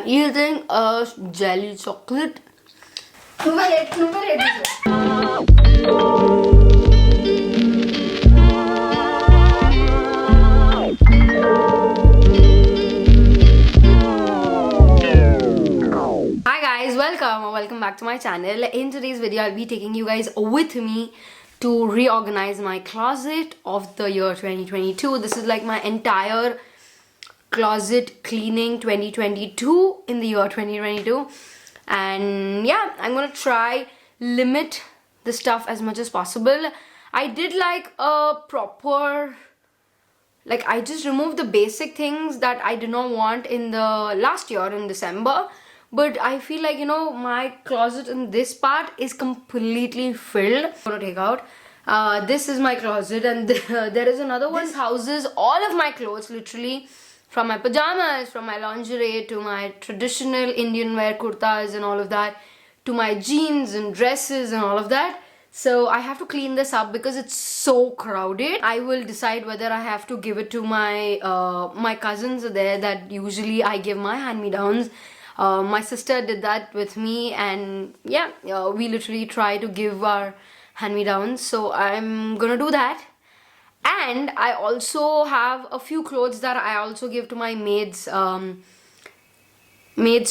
eating a jelly chocolate. Hi guys, welcome back to my channel. In today's video, I'll be taking you guys with me to reorganize my closet of the year 2022. This is like my entire closet cleaning 2022 in the year 2022. And yeah, I'm gonna try limit the stuff as much as possible. I did like a proper, like I just removed the basic things that I did not want in the last year in December. But I feel like, you know, my closet in this part is completely filled. I'm gonna take out. This is my closet, and there is another one. This houses all of my clothes, literally. From my pajamas, from my lingerie, to my traditional Indian wear kurtas and all of that, to my jeans and dresses and all of that. So I have to clean this up because it's so crowded. I will decide whether I have to give it to my my cousins there that usually I give my hand-me-downs. My sister did that with me, and yeah, we literally try to give our hand-me-downs. So I'm gonna do that. And I also have a few clothes that I also give to my maid's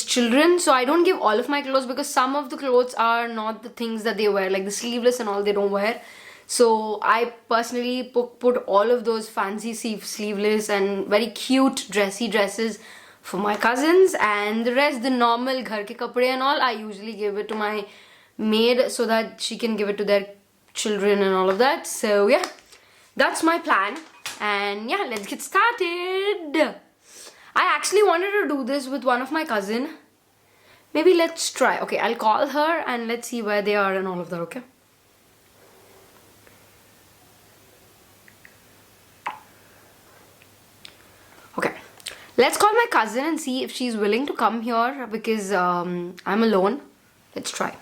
children. So I don't give all of my clothes because some of the clothes are not the things that they wear, like the sleeveless and all they don't wear. So I personally put all of those fancy sleeveless and very cute dressy dresses for my cousins, and the rest, the normal ghar ke kapde and all, I usually give it to my maid so that she can give it to their children and all of that. So yeah, that's my plan, and yeah, let's get started. I actually wanted to do this with one of my cousin. Maybe let's try. Okay, I'll call her and let's see where they are and all of that, okay? Okay, let's call my cousin and see if she's willing to come here because I'm alone. Let's try.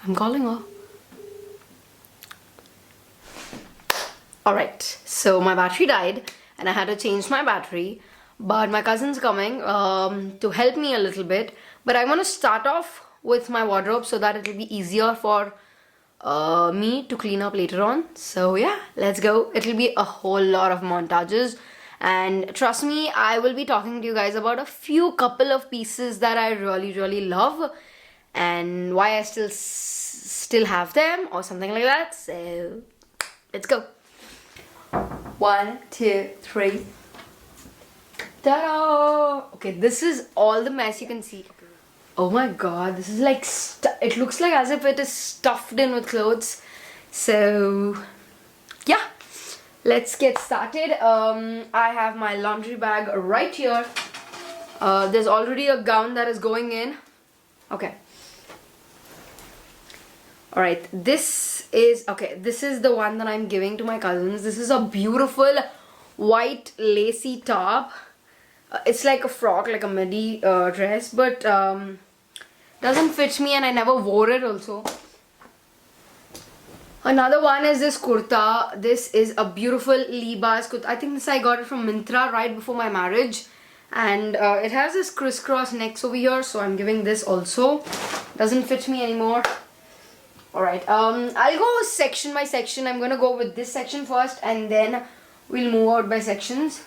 I'm calling her. Alright, so my battery died and I had to change my battery, but my cousin's coming to help me a little bit. But I want to start off with my wardrobe so that it will be easier for me to clean up later on. So yeah, let's go. It will be a whole lot of montages, and trust me, I will be talking to you guys about a couple of pieces that I really love and why I still have them or something like that. So let's go. 1, 2, 3. Ta-da! Okay, this is all the mess you can see. Oh my god, this is like it looks like as if it is stuffed in with clothes. So yeah, let's get started. I have my laundry bag right here. There's already a gown that is going in. Okay. Alright, this is the one that I'm giving to my cousins. This is a beautiful white lacy top. It's like a frock, like a midi dress, but doesn't fit me and I never wore it also. Another one is this kurta. This is a beautiful Libas kurta. I think this I got it from Myntra right before my marriage. And it has this crisscross necks over here, so I'm giving this also. Doesn't fit me anymore. Alright, I'll go section by section. I'm gonna go with this section first and then we'll move out by sections.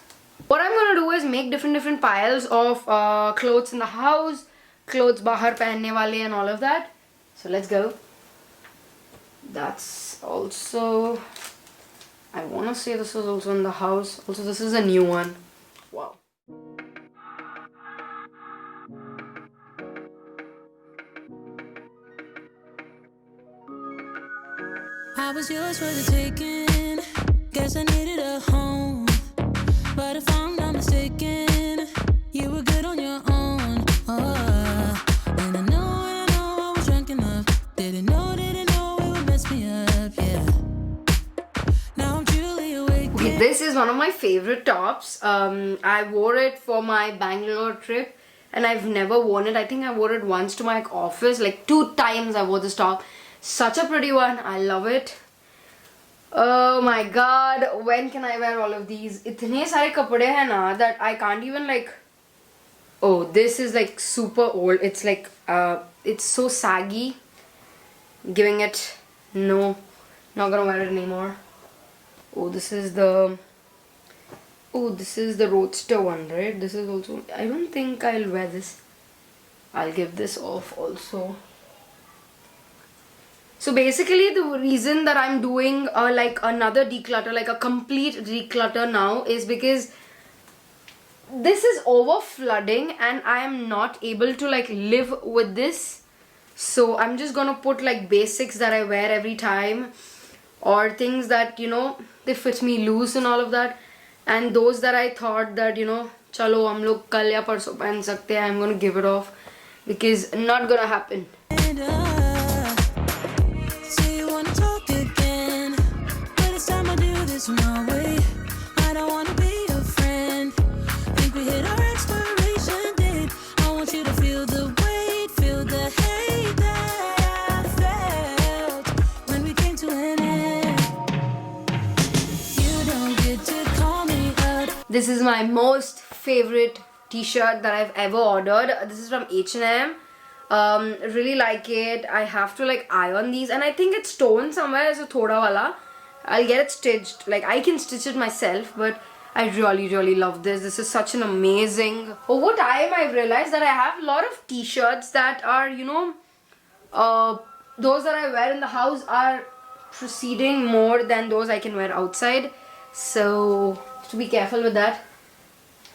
What I'm gonna do is make different piles of clothes in the house, clothes bahar pehnne wale and all of that. So let's go. That's also, I wanna say this is also in the house. Also, this is a new one. Wow. I was yours for the taking. Guess I needed a home, but if I'm not mistaken, you were good on your own. And I know I was drunk enough. Didn't know it would mess me up. Yeah. Now I'm truly awake. Okay, this is one of my favorite tops. I wore it for my Bangalore trip, and I've never worn it. I think I wore it once to my office. Like 2 times I wore this top. Such a pretty one. I love it. Oh my god, when can I wear all of these? इतने सारे कपड़े हैं ना that I can't even like. Oh, this is like super old. It's like it's so saggy. Giving it no, not gonna wear it anymore. Oh, this is the. Oh, this is the roadster one, right? This is also. I don't think I'll wear this. I'll give this off also. So basically the reason that I'm doing like another declutter, like a complete declutter now, is because this is over flooding and I am not able to like live with this. So I'm just gonna put like basics that I wear every time, or things that, you know, they fit me loose and all of that, and those that I thought that, you know, chalo hum log kal ya parso pehen sakte hain, I'm gonna give it off because not gonna happen. My way. I don't wanna be your friend. Think we hit our expiration date. I want you to feel the weight, feel the hate that I felt when we came to an end. You don't get to call me out. This is my most favorite t-shirt that I've ever ordered. This is from H&M. Really like it. I have to like iron these, and I think it's torn somewhere. It's a thoda wala. I'll get it stitched. Like I can stitch it myself, but I really love this. This is such an amazing. Over time, I've realized that I have a lot of t-shirts that are, you know, those that I wear in the house are proceeding more than those I can wear outside. So to be careful with that.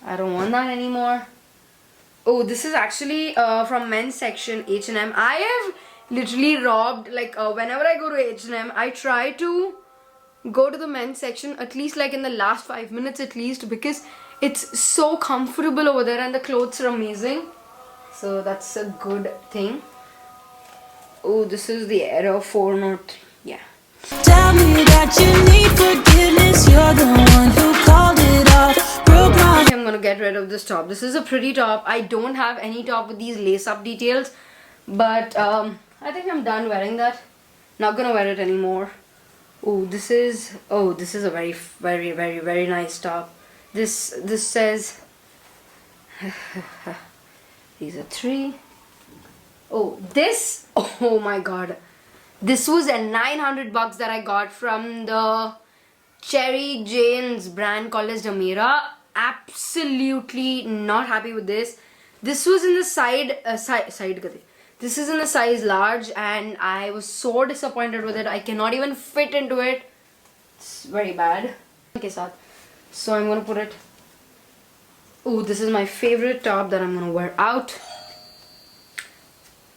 I don't want that anymore. Oh, this is actually from men's section H&M. I have literally robbed, like whenever I go to H&M, I try to go to the men's section at least like in the last 5 minutes at least, because it's so comfortable over there and the clothes are amazing. So that's a good thing. Oh, this is the Era 403. Yeah. Tell me that you need forgiveness. You're the one who called it off. Broke my. I'm gonna get rid of this top. This is a pretty top. I don't have any top with these lace-up details, but I think I'm done wearing that. Not gonna wear it anymore. Oh, this is a very nice top. This says these are 3. Oh, this, oh my god, this was a 900 bucks that I got from the Cherry Jane's brand called as Damira. Absolutely not happy with this. This was in the side this is in the size large and I was so disappointed with it. I cannot even fit into it. It's very bad. So I'm gonna put it. Oh, this is my favorite top that I'm gonna wear out.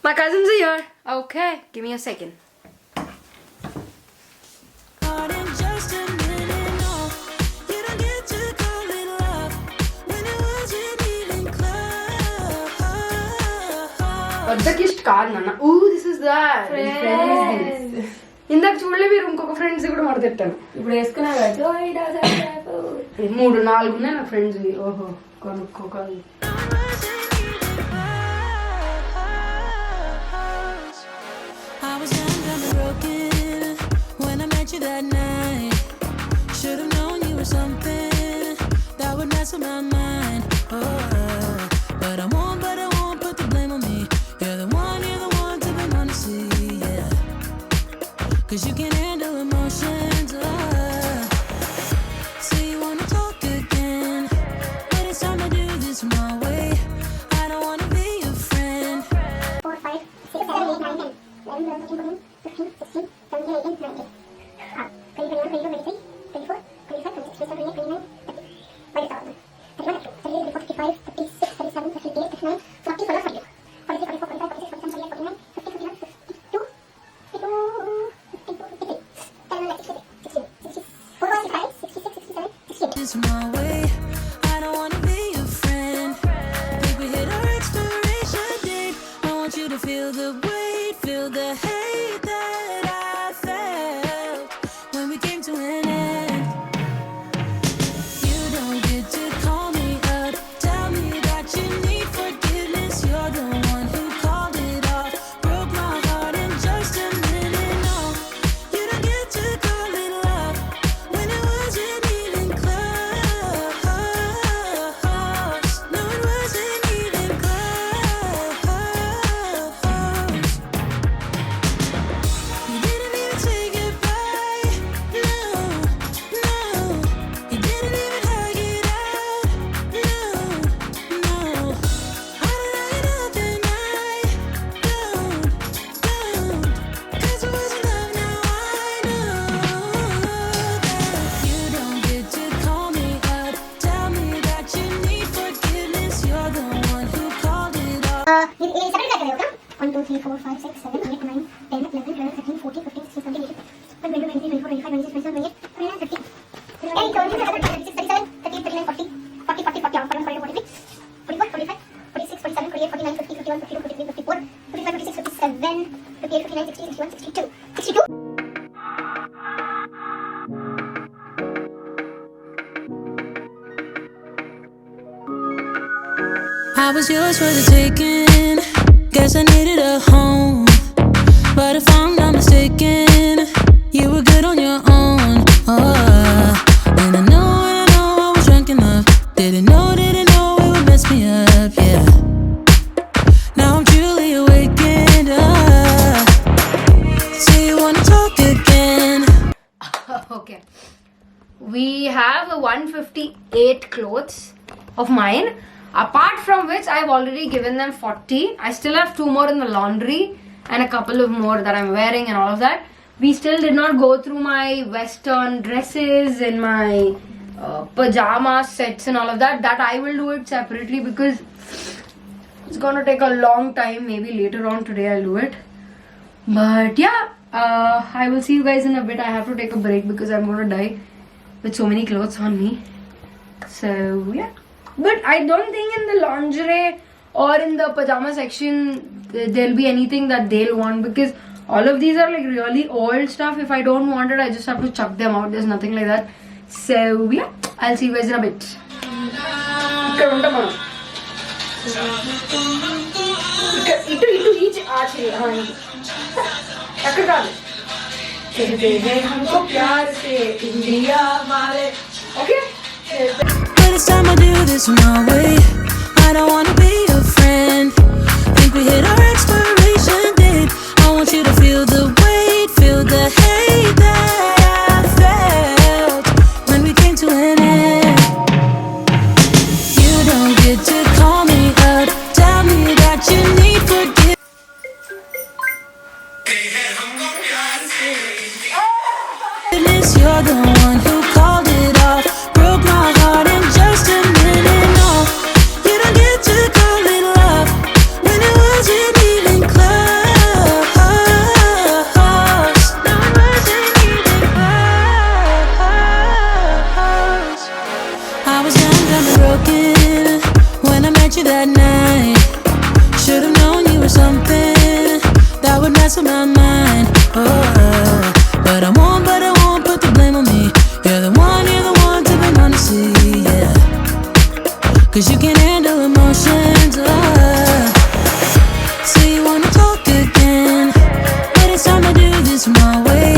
My cousins are here. Okay, give me a second. Ooh, this is that. Friends. ఇందాక చూడలే మీరు ఇంకొక friends కూడా మడతెట్టాను. ఇప్పుడు వేసుకున్నావు ఇది 3 4 ఉన్నాయి నా ఫ్రెండ్స్. ఓహో కొనుక్కోవాలి. I was young and broken when I met you that night. Should have known you were something that would mess with my mind. Oh, but I won't put the blame on me. You're the one to be honestly, yeah. 'Cause you can handle emotions. So you wanna talk again, but it's time to do this my way. I don't wanna be your friend. 4, 5, 6, 7, 8, 9, 10, 11, 12, 13, 14, 15, 16, 17, 18, 19. 20, 21, 22, 23, 24, 25, 26, 27, 28, 29, 30. What is all of them? 31, 32, 33, 34, 35, 36, 37, 38, 39, 40, 41, 42, 43, 44, 45, 46, 47, 48, 49, 50, 51, 52, 53, 54, 66, 67, 68. It's my way. I don't wanna be your friend. Think we hit our expiration date. I want you to feel the weight, feel the hate that I felt when we came to an end. You don't get to call me up, tell me that ये separate करके होगा 1 2 3 4 5 6 7 8 9 10 11 12 13 14 15 16 17 18 20 21 22 23 24 25 26 27 28 29 30 and 36 37 38 39 40 40 40 40 41 42 43 44 45 46 47 48 49 50 51 52 53 54 55 56 57 58 59 60 61 62 62 I was yours for the taking. Guess I needed a home, but if I'm not mistaken, you were good on your own. And I know I was drunk enough. Didn't know it would mess me up. Yeah. Now I'm truly awakened. So you wanna talk again? Okay. We have 158 clothes of mine. Apart from which I've already given them 40. I still have 2 more in the laundry and a couple of more that I'm wearing and all of that. We still did not go through my western dresses and my pajama sets and all of that. That I will do it separately because it's gonna take a long time. Maybe later on today I'll do it. But yeah, I will see you guys in a bit. I have to take a break because I'm gonna die with so many clothes on me. So yeah. But I don't think in the lingerie or in the pajama section there'll be anything that they'll want, because all of these are like really old stuff. If I don't want it, I just have to chuck them out. There's nothing like that. So yeah, I'll see you guys in a bit. Okay? But it's time I do this my way. I don't wanna be your friend. Think we hit our expiration date. I want you to feel the weight, feel the hate that I felt when we came to an end. You don't get to call me up, tell me that you need forgiveness. You're the one who called it off, broke my heart in just a minute. No, you don't get to call it love when it wasn't even close. No, it wasn't even close. I was young, dumb and broken when I met you that night. Should've known you were something that would mess with my mind. But I won't put the blame on me. You're the one to be on to see, yeah. Cause you can handle emotions, so you wanna talk again. But it's time to do this my way.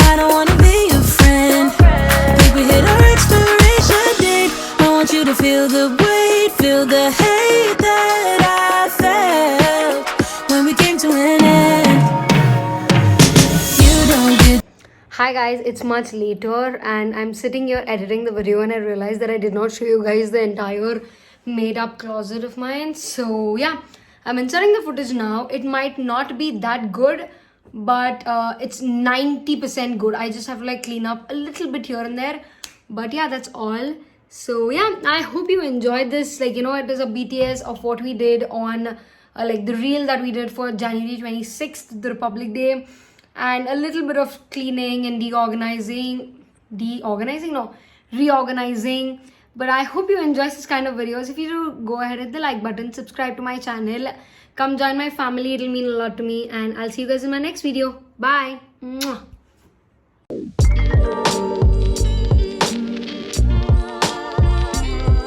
I don't wanna be your friend. Think we hit our expiration date. I want you to feel the weight, feel the hate that I felt when we came to an end. You don't get. Hi guys, it's much later and I'm sitting here editing the video and I realized that I did not show you guys the entire made up closet of mine. So yeah, I'm inserting the footage now. It might not be that good, but it's 90% good. I just have to like clean up a little bit here and there. But yeah, that's all. So yeah, I hope you enjoyed this. Like, you know, it is a BTS of what we did on like the reel that we did for January 26th, the Republic Day. And a little bit of cleaning and reorganizing. But I hope you enjoy this kind of videos. If you do, go ahead, hit the like button, subscribe to my channel, come join my family. It'll mean a lot to me, and I'll see you guys in my next video. Bye. Mwah.